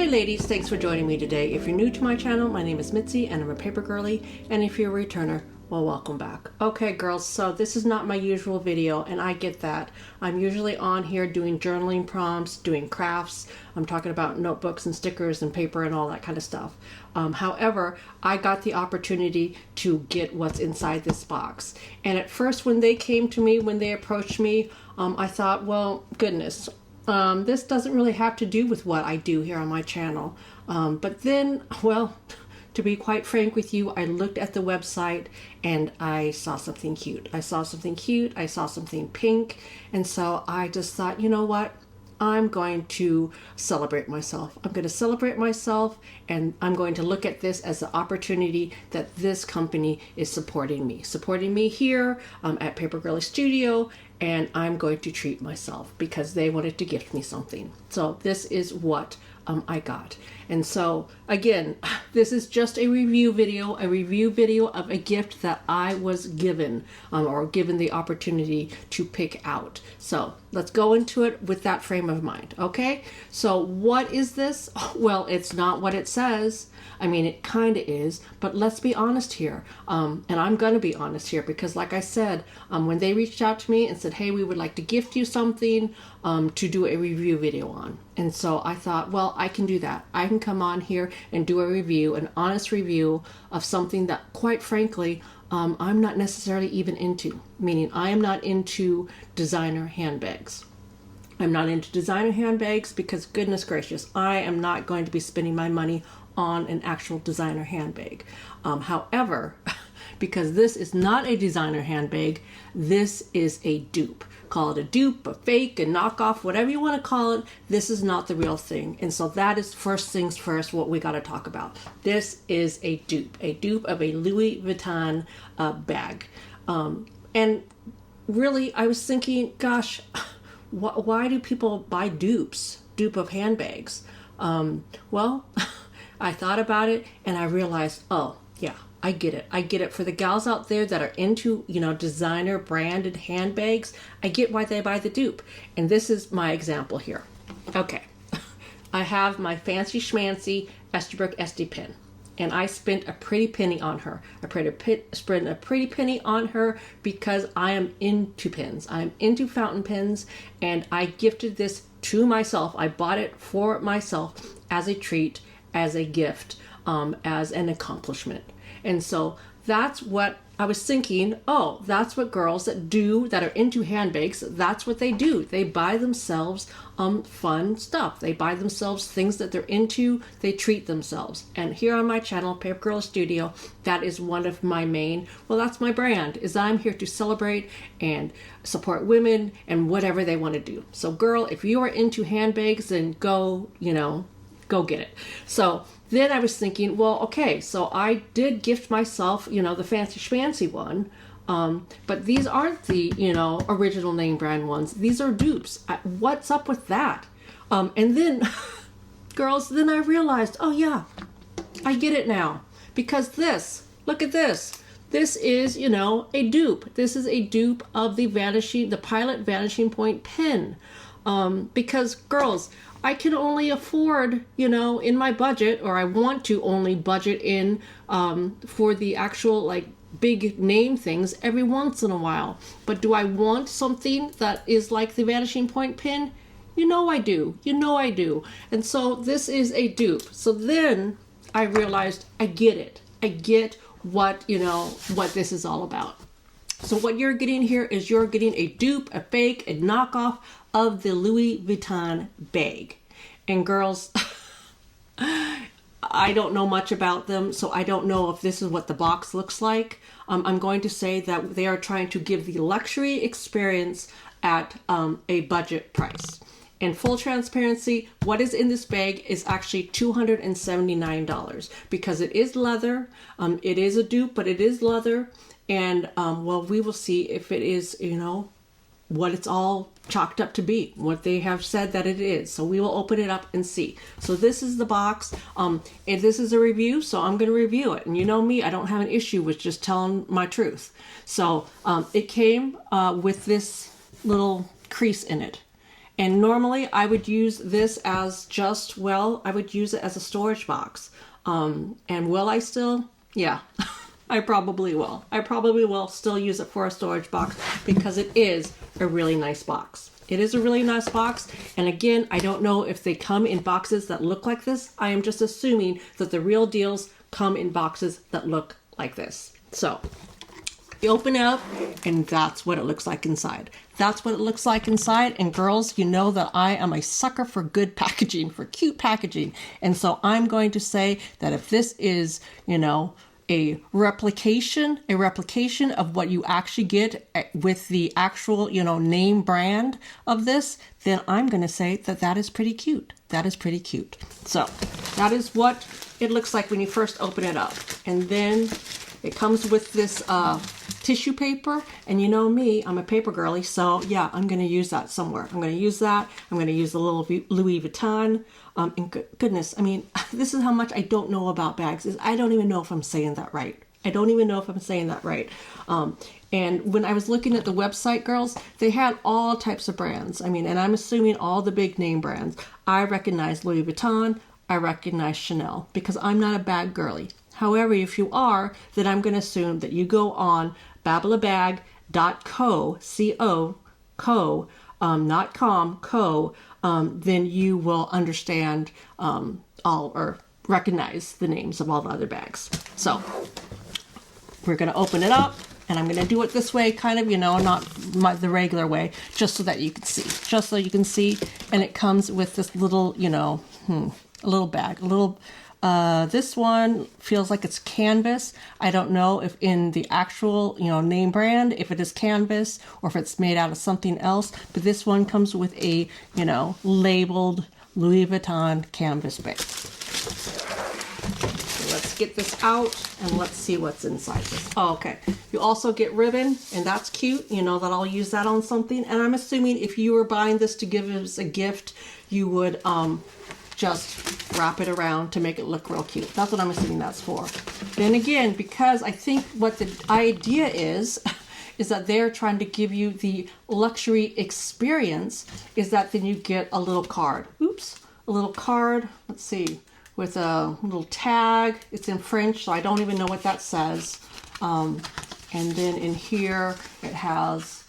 Hey ladies, thanks for joining me today. If you're new to my channel, my name is Mitzi and I'm a paper girly. And if you're a returner, well, welcome back. Okay girls, so this is not my usual video and I get that. I'm usually on here doing journaling prompts, doing crafts. I'm talking about notebooks and stickers and paper and all that kind of stuff. However, I got the opportunity to get what's inside this box. And at first when they came to me, when they approached me, I thought, well, goodness, this doesn't really have to do with what I do here on my channel. But then, well, to be quite frank with you, I looked at the website and I saw something cute. I saw something pink. And so I just thought, you know what? I'm going to celebrate myself. I'm going to celebrate myself and I'm going to look at this as an opportunity that this company is supporting me here at Paper Girlie Studio, and I'm going to treat myself because they wanted to gift me something. So this is what I got. And so again, this is just a review video of a gift that I was given or given the opportunity to pick out. So let's go into it with that frame of mind. Okay, so what is this? Well, it's not what it says. I mean, it kind of is, but let's be honest here. And I'm going to be honest here because like I said, when they reached out to me and said, hey, we would like to gift you something to do a review video on. And so I thought, well, I can do that. I can come on here and do a review, an honest review of something that quite frankly, I'm not necessarily even into, meaning I am not into designer handbags. I'm not into designer handbags because goodness gracious, I am not going to be spending my money on an actual designer handbag. However, because this is not a designer handbag, this is a dupe. Call it a dupe, a fake, a knockoff, whatever you want to call it. This is not the real thing. And so that is first things first, what we got to talk about. This is a dupe of a Louis Vuitton bag. And really, I was thinking, gosh, why do people buy dupe of handbags? Well, I thought about it and I realized, oh yeah, I get it. I get it. For the gals out there that are into, designer branded handbags, I get why they buy the dupe. And this is my example here. Okay. I have my fancy schmancy Estabrook SD pen. And I spent a pretty penny on her. I spent a pretty penny on her because I am into pens. I'm into fountain pens. And I gifted this to myself. I bought it for myself as a treat, as a gift, as an accomplishment. And so that's what I was thinking, oh, that's what girls that are into handbags, that's what they do. They buy themselves fun stuff. They buy themselves things that they're into. They treat themselves. And here on my channel, Paper Girlie Studio, that is one of my main, well, that's my brand, is I'm here to celebrate and support women and whatever they want to do. So girl, if you are into handbags, then go get it. So then I was thinking, well, okay, so I did gift myself, the fancy schmancy one, but these aren't the, original name brand ones. These are dupes. What's up with that? And then, girls, then I realized, oh yeah, I get it now. Because look at this. This is, a dupe. This is a dupe of the Pilot Vanishing Point pen. Because girls, I can only afford, in my budget, or I want to only budget in for the actual big name things every once in a while. But do I want something that is like the Vanishing Point pen? I do. I do. And so this is a dupe. So then I realized I get it. I get what this is all about. So what you're getting here is you're getting a dupe, a fake, a knockoff of the Louis Vuitton bag. And girls, I don't know much about them, so I don't know if this is what the box looks like. I'm going to say that they are trying to give the luxury experience at a budget price. In full transparency, what is in this bag is actually $279 because it is leather. It is a dupe, but it is leather. And, well, we will see if it is, what it's all chalked up to be, what they have said that it is. So we will open it up and see. So this is the box. And this is a review, so I'm going to review it. And you know me, I don't have an issue with just telling my truth. So it came with this little crease in it. And normally I would use this as just, well, I would use it as a storage box. And will I still? Yeah, I probably will. I probably will still use it for a storage box because it is a really nice box. It is a really nice box. And again, I don't know if they come in boxes that look like this. I am just assuming that the real deals come in boxes that look like this. So you open it up and that's what it looks like inside. That's what it looks like inside. And girls, you know that I am a sucker for good packaging, for cute packaging. And so I'm going to say that if this is, you know, a replication of what you actually get with the actual, you know, name brand of this, then I'm going to say that that is pretty cute. That is pretty cute. So that is what it looks like when you first open it up. And then it comes with this tissue paper, and you know me, I'm a paper girly, so yeah, I'm going to use that somewhere. I'm going to use that. I'm going to use the little Louis Vuitton. And goodness, I mean, this is how much I don't know about bags. I don't even know if I'm saying that right. I don't even know if I'm saying that right. And when I was looking at the website, girls, they had all types of brands. I mean, and I'm assuming all the big name brands. I recognize Louis Vuitton. I recognize Chanel because I'm not a bag girly. However, if you are, then I'm going to assume that you go on babalabag.co, not com, then you will understand or recognize the names of all the other bags. So we're going to open it up, and I'm going to do it this way, kind of, you know, not the regular way, just so that you can see. Just so you can see, and it comes with this little, you know, a little bag, this one feels like it's canvas. I don't know if in the actual, you know, name brand, if it is canvas or if it's made out of something else, but this one comes with a, you know, labeled Louis Vuitton canvas bag. So let's get this out and let's see what's inside this. Oh, okay. You also get ribbon, and that's cute. You know that I'll use that on something. And I'm assuming if you were buying this to give as a gift, you would, just wrap it around to make it look real cute. That's what I'm assuming that's for. Then again, because I think what the idea is that they're trying to give you the luxury experience, is that then you get a little card. Oops, a little card, let's see, with a little tag. It's in French, so I don't even know what that says. And then in here, it has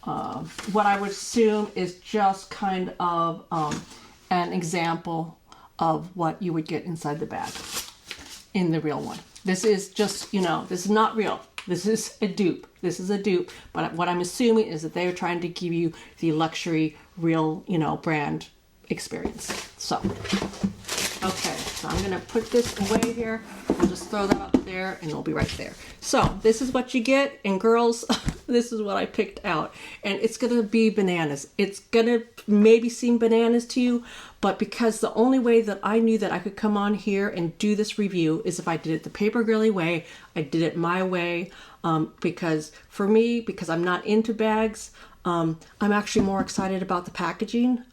what I would assume is just kind of an example of what you would get inside the bag in the real one. This is just, you know, this is not real. This is a dupe. This is a dupe. But what I'm assuming is that they're trying to give you the luxury, real, you know, brand experience. So, okay, so I'm going to put this away here. I'll just throw that up there and it'll be right there. So this is what you get. And girls, this is what I picked out. And it's going to be bananas. It's going to maybe seem bananas to you, but because the only way that I knew that I could come on here and do this review is if I did it the Paper Girlie way. I did it my way, because for me, because I'm not into bags, I'm actually more excited about the packaging.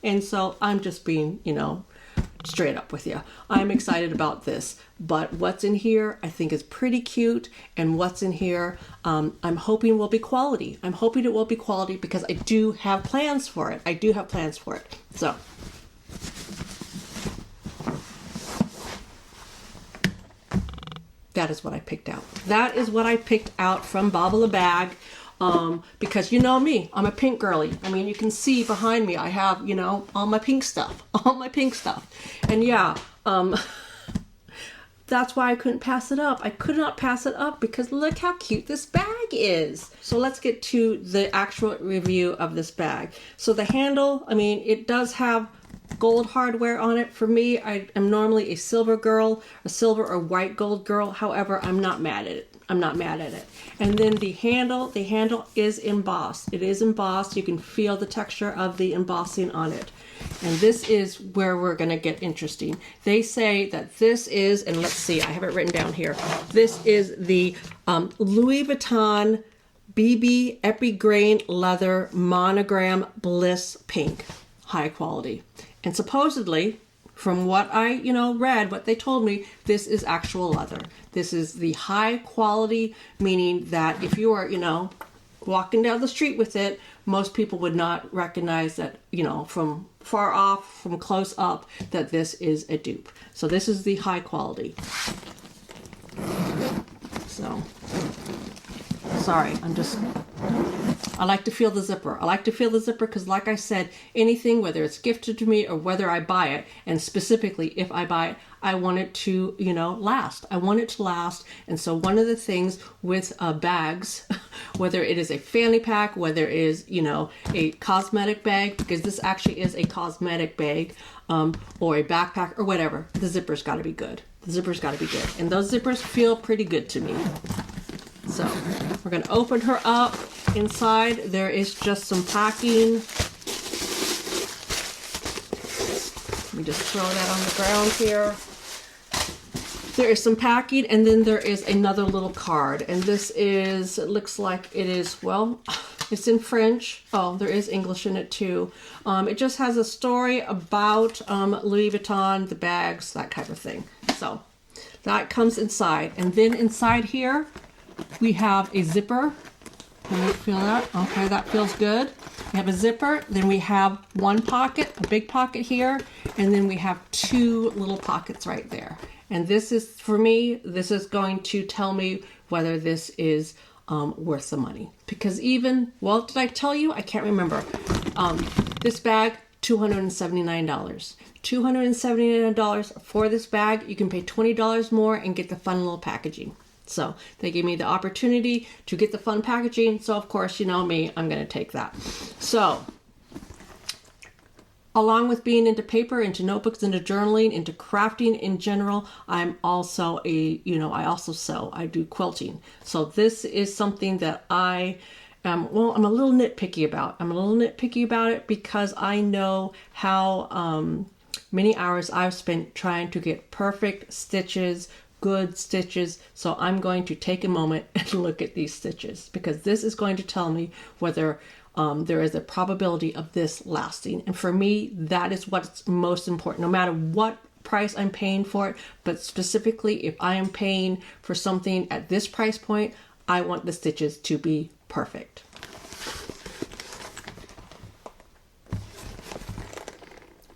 And so I'm just being, you know, straight up with you. I'm excited about this, but what's in here I think is pretty cute, and what's in here I'm hoping will be quality. I'm hoping it will be quality because I do have plans for it. I do have plans for it. So that is what I picked out. That is what I picked out from Babalabag. Because you know me, I'm a pink girly. I mean, you can see behind me, I have, you know, all my pink stuff, And yeah, that's why I couldn't pass it up. I could not pass it up because look how cute this bag is. So let's get to the actual review of this bag. So the handle, I mean, it does have gold hardware on it. For me, I am normally a silver girl, a silver or white gold girl. However, I'm not mad at it. I'm not mad at it. And then the handle is embossed. It is embossed. You can feel the texture of the embossing on it. And this is where we're going to get interesting. They say that this is, and let's see, I have it written down here. This is the Louis Vuitton BB Epigrain Leather Monogram Bliss Pink. High quality. And supposedly, from what I, you know, read, what they told me, this is actual leather. This is the high quality, meaning that if you are, you know, walking down the street with it, most people would not recognize that, you know, from far off, from close up, that this is a dupe. So this is the high quality. So, sorry, I like to feel the zipper. I like to feel the zipper because, like I said, anything, whether it's gifted to me or whether I buy it, and specifically if I buy it, I want it to, you know, last. I want it to last. And so one of the things with bags, whether it is a fanny pack, whether it is, you know, a cosmetic bag, because this actually is a cosmetic bag, or a backpack or whatever, the zipper's got to be good. The zipper's got to be good. And those zippers feel pretty good to me. So we're going to open her up. Inside there is just some packing. Let me just throw that on the ground here. There is some packing, and then there is another little card. And this is, it looks like it is, well, it's in French. Oh, there is English in it too. It just has a story about Louis Vuitton, the bags, that type of thing. So that comes inside. And then inside here, we have a zipper. Can you feel that? Okay, that feels good. We have a zipper, then we have one pocket, a big pocket here, and then we have two little pockets right there. And this is, for me, this is going to tell me whether this is worth the money. Because even, well, did I tell you? I can't remember. This bag, $279. $279 for this bag. You can pay $20 more and get the fun little packaging. So they gave me the opportunity to get the fun packaging. So of course, you know me, I'm going to take that. So along with being into paper, into notebooks, into journaling, into crafting in general, I'm also I also sew. I do quilting. So this is something that I'm a little nitpicky about. I'm a little nitpicky about it because I know how many hours I've spent trying to get perfect stitches, good stitches. So I'm going to take a moment and look at these stitches because this is going to tell me whether there is a probability of this lasting. And for me, that is what's most important, no matter what price I'm paying for it. But specifically, if I am paying for something at this price point, I want the stitches to be perfect.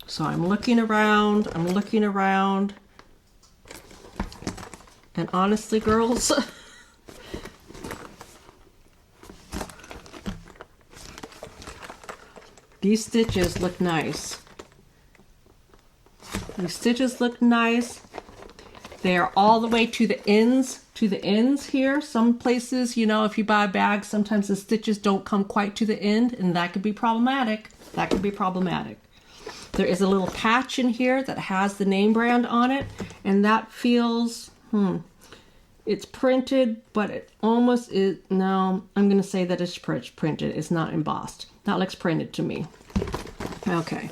So I'm looking around. And honestly, girls, these stitches look nice. These stitches look nice. They are all the way to the ends here. Some places, you know, if you buy a bag, sometimes the stitches don't come quite to the end, and that could be problematic. There is a little patch in here that has the name brand on it, and that feels, it's printed, but it almost is, no, I'm going to say that it's printed. It's not embossed. That looks printed to me. Okay.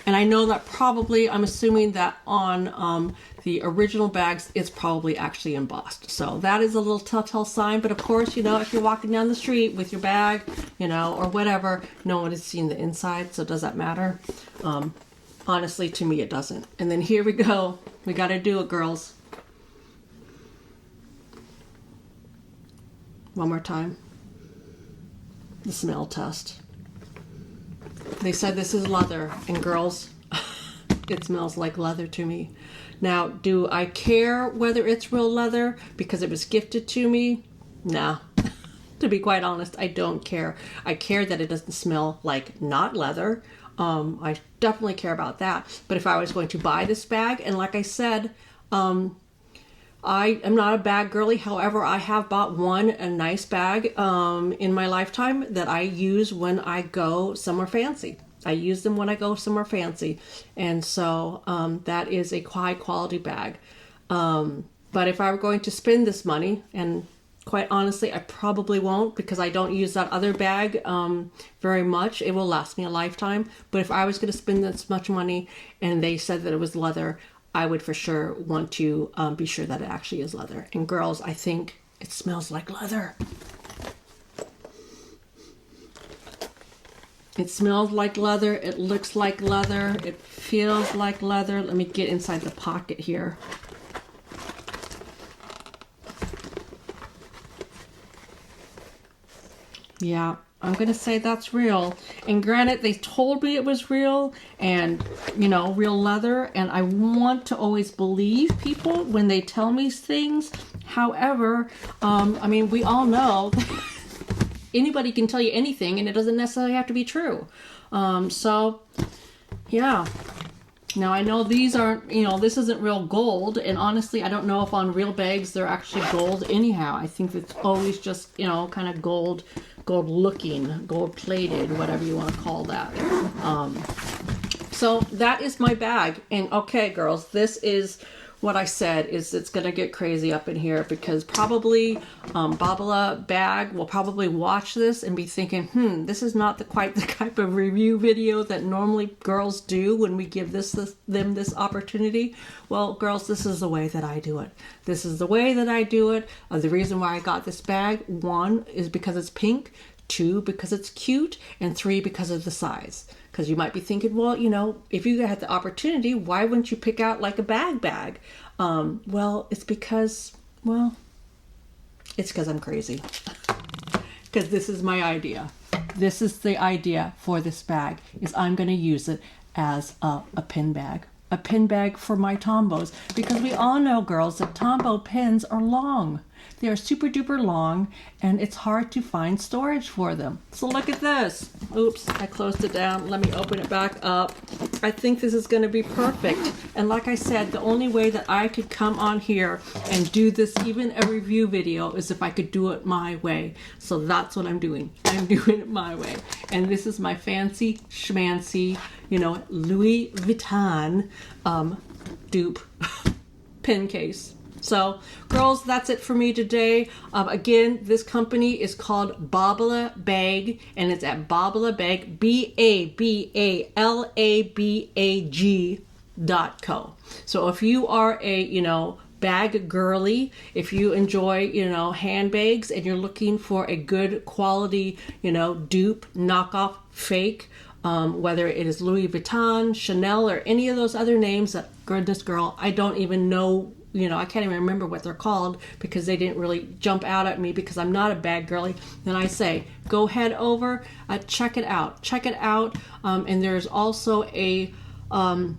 And I know that probably, I'm assuming that on the original bags, it's probably actually embossed. So that is a little telltale sign. But of course, you know, if you're walking down the street with your bag, you know, or whatever, no one is seeing the inside. So does that matter? Honestly, to me, it doesn't. And then here we go. We got to do it, girls. One more time. The smell test. They said this is leather, and girls, it smells like leather to me. Now, do I care whether it's real leather because it was gifted to me? Nah. To be quite honest, I don't care. I care that it doesn't smell like not leather. I definitely care about that. But if I was going to buy this bag, and like I said, I am not a bag girly. However, I have bought a nice bag in my lifetime that I use when I go somewhere fancy. I use them when I go somewhere fancy. And so that is a high quality bag. But if I were going to spend this money, and quite honestly, I probably won't because I don't use that other bag very much. It will last me a lifetime. But if I was going to spend this much money and they said that it was leather, I would for sure want to be sure that it actually is leather. And girls, I think it smells like leather. It smells like leather. It looks like leather. It feels like leather. Let me get inside the pocket here. Yeah, I'm going to say that's real. And granted, they told me it was real and, you know, real leather. And I want to always believe people when they tell me things. However, I mean, we all know anybody can tell you anything and it doesn't necessarily have to be true. So, yeah. Now, I know these aren't, you know, this isn't real gold. And honestly, I don't know if on real bags they're actually gold anyhow. I think it's always just, you know, kind of gold looking, gold plated, whatever you want to call that. So that is my bag. And okay, girls, this is what I said, is it's going to get crazy up in here because probably Babalabag will probably watch this and be thinking, this is not quite the type of review video that normally girls do when we give them this opportunity. Well, girls, this is the way that I do it. This is the way that I do it. The reason why I got this bag, 1, is because it's pink, 2, because it's cute, and 3, because of the size. Because you might be thinking, well, you know, if you had the opportunity, why wouldn't you pick out like a bag? Well, it's because I'm crazy. Because this is my idea. This is the idea for this bag, is I'm going to use it as a pin bag. A pin bag for my Tombos. Because we all know, girls, that Tombow pins are long. They are super duper long and it's hard to find storage for them. So look at this. Oops, I closed it down. Let me open it back up. I think this is going to be perfect. And like I said, the only way that I could come on here and do this, even a review video, is if I could do it my way. So that's what I'm doing. I'm doing it my way. And this is my fancy schmancy, you know, Louis Vuitton dupe pin case. So, girls, that's it for me today. Again, this company is called Babalabag, and it's at Babalabag, BABALABAG.co. So if you are a, you know, bag girly, if you enjoy, you know, handbags and you're looking for a good quality, you know, dupe, knockoff, fake, whether it is Louis Vuitton, Chanel, or any of those other names that, goodness girl, I don't even know. You know, I can't even remember what they're called because they didn't really jump out at me because I'm not a bag girly. Then I say, go head over, check it out. Check it out. And there's also a, well,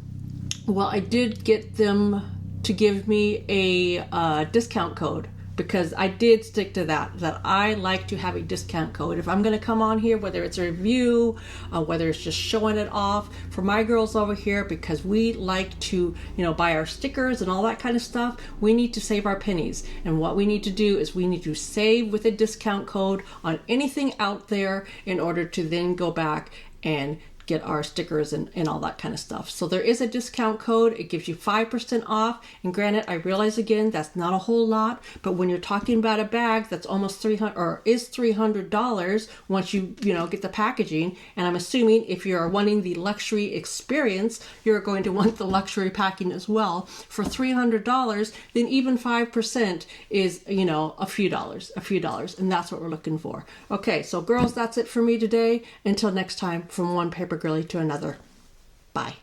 I did get them to give me a discount code because I did stick to that I like to have a discount code. If I'm going to come on here, whether it's a review, whether it's just showing it off for my girls over here, because we like to, you know, buy our stickers and all that kind of stuff, we need to save our pennies. And what we need to do is we need to save with a discount code on anything out there in order to then go back and get our stickers and all that kind of stuff. So there is a discount code. It gives you 5% off. And granted, I realize again, that's not a whole lot, but when you're talking about a bag that's almost $300 once you know, get the packaging, and I'm assuming if you're wanting the luxury experience, you're going to want the luxury packing as well. For $300, then even 5% is, you know, a few dollars, and that's what we're looking for. Okay, so girls, that's it for me today. Until next time, from one paper girly to another. Bye.